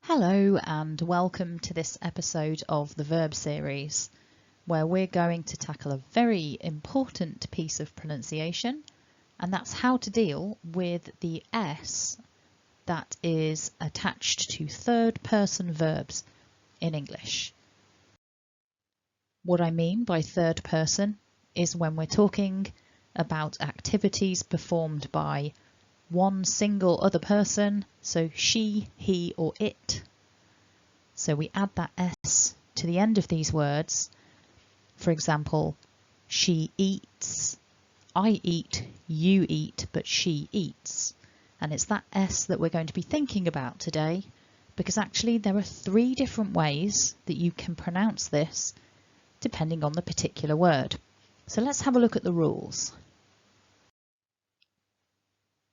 Hello and welcome to this episode of the verb series, where we're going to tackle a very important piece of pronunciation, and that's how to deal with the S that is attached to third person verbs in English. What I mean by third person is when we're talking about activities performed by one single other person, so she, he or it. So we add that S to the end of these words. For example, she eats, I eat, you eat, but she eats. And it's that S that we're going to be thinking about today, because actually there are 3 different ways that you can pronounce this depending on the particular word. So let's have a look at the rules.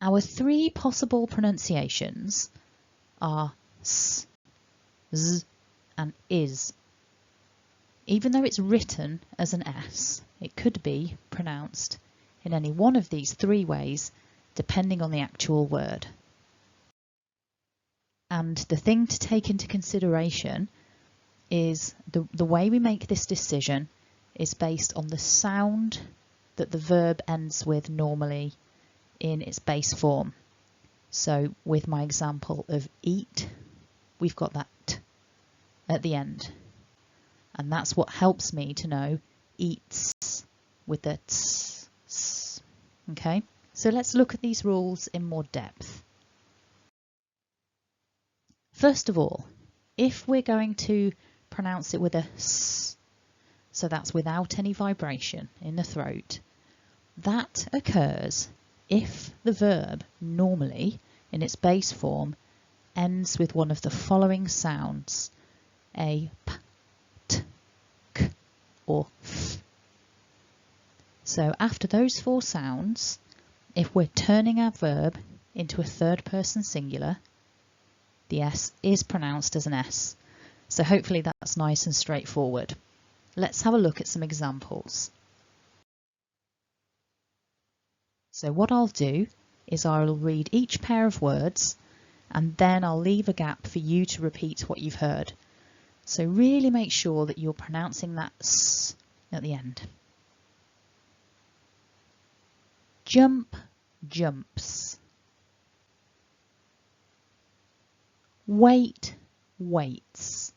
Our 3 possible pronunciations are S, Z and is. Even though it's written as an S, it could be pronounced in any one of these 3 ways depending on the actual word. And the thing to take into consideration is the way we make this decision is based on the sound that the verb ends with normally in its base form. So with my example of eat, we've got that T at the end. And that's what helps me to know eats with the Ts. Okay, so let's look at these rules in more depth. First of all, if we're going to pronounce it with a S, so that's without any vibration in the throat, that occurs if the verb normally, in its base form, ends with one of the following sounds, a P, T, K or F. So after those 4 sounds, if we're turning our verb into a third person singular, the S is pronounced as an S. So hopefully that's nice and straightforward. Let's have a look at some examples. So what I'll do is I'll read each pair of words and then I'll leave a gap for you to repeat what you've heard. So really make sure that you're pronouncing that S at the end. Jump, jumps. Wait, waits.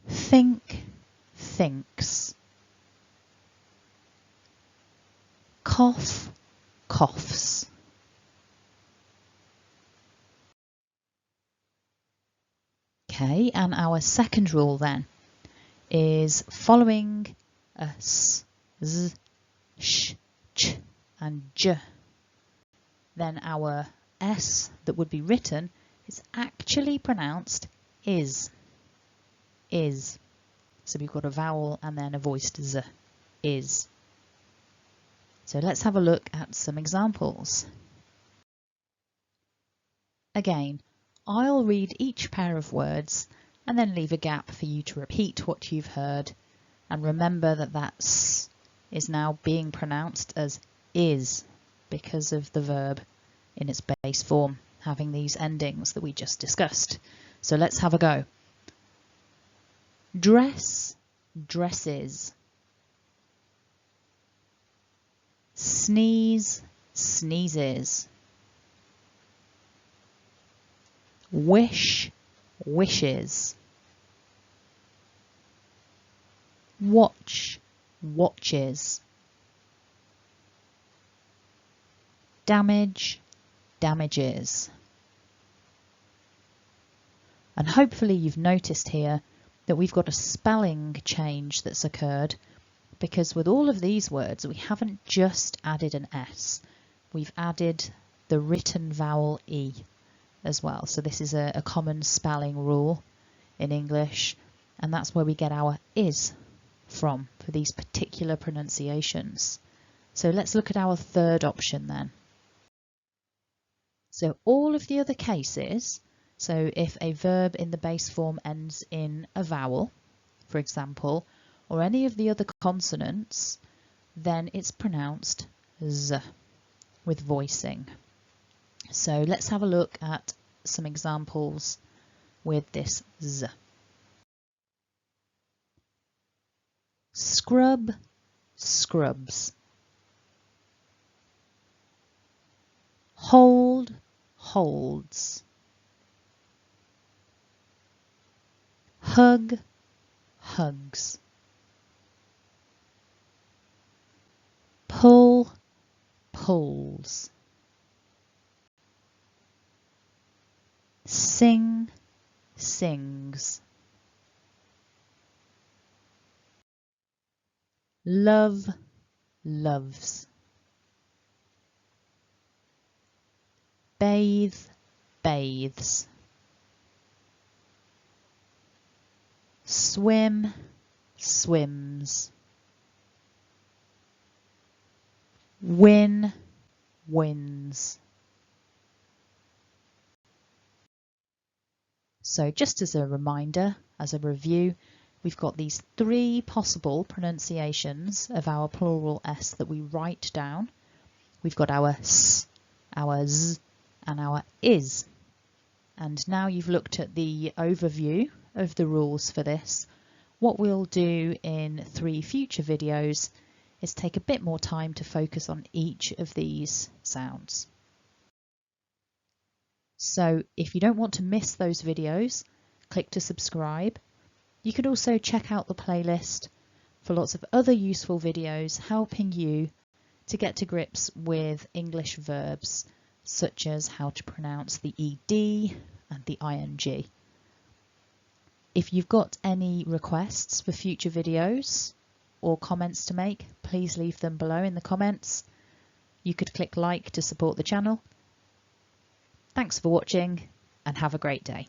Think, thinks. Cough, coughs. Okay, and our second rule then is following a S, Z, Sh, Ch and J. Then our S that would be written is actually pronounced is. Is. So we've got a vowel and then a voiced Z. Is. So let's have a look at some examples. Again, I'll read each pair of words and then leave a gap for you to repeat what you've heard, and remember that that S is now being pronounced as is because of the verb in its base form having these endings that we just discussed. So let's have a go. Dress, dresses. Sneeze, sneezes. Wish, wishes. Watch, watches. Damage, damages. And hopefully you've noticed here that we've got a spelling change that's occurred, because with all of these words we haven't just added an S, we've added the written vowel E as well. So this is a common spelling rule in English, and that's where we get our is from for these particular pronunciations. So let's look at our third option then. So all of the other cases, so if a verb in the base form ends in a vowel, for example, or any of the other consonants, then it's pronounced Z with voicing. So let's have a look at some examples with this z. Scrub, scrubs. Hold, holds. Hug, hugs. Pull, pulls. Sing, sings. Love, loves. Bathe, bathes. Swim, swims. Win, wins. So just as a reminder, as a review, we've got these 3 possible pronunciations of our plural s that we write down. We've got our s, our z, and our is. And now you've looked at the overview of the rules for this, what we'll do in 3 future videos is take a bit more time to focus on each of these sounds. So if you don't want to miss those videos, click to subscribe. You could also check out the playlist for lots of other useful videos helping you to get to grips with English verbs, such as how to pronounce the ed and the ing. If you've got any requests for future videos or comments to make, please leave them below in the comments. You could click like to support the channel. Thanks for watching and have a great day.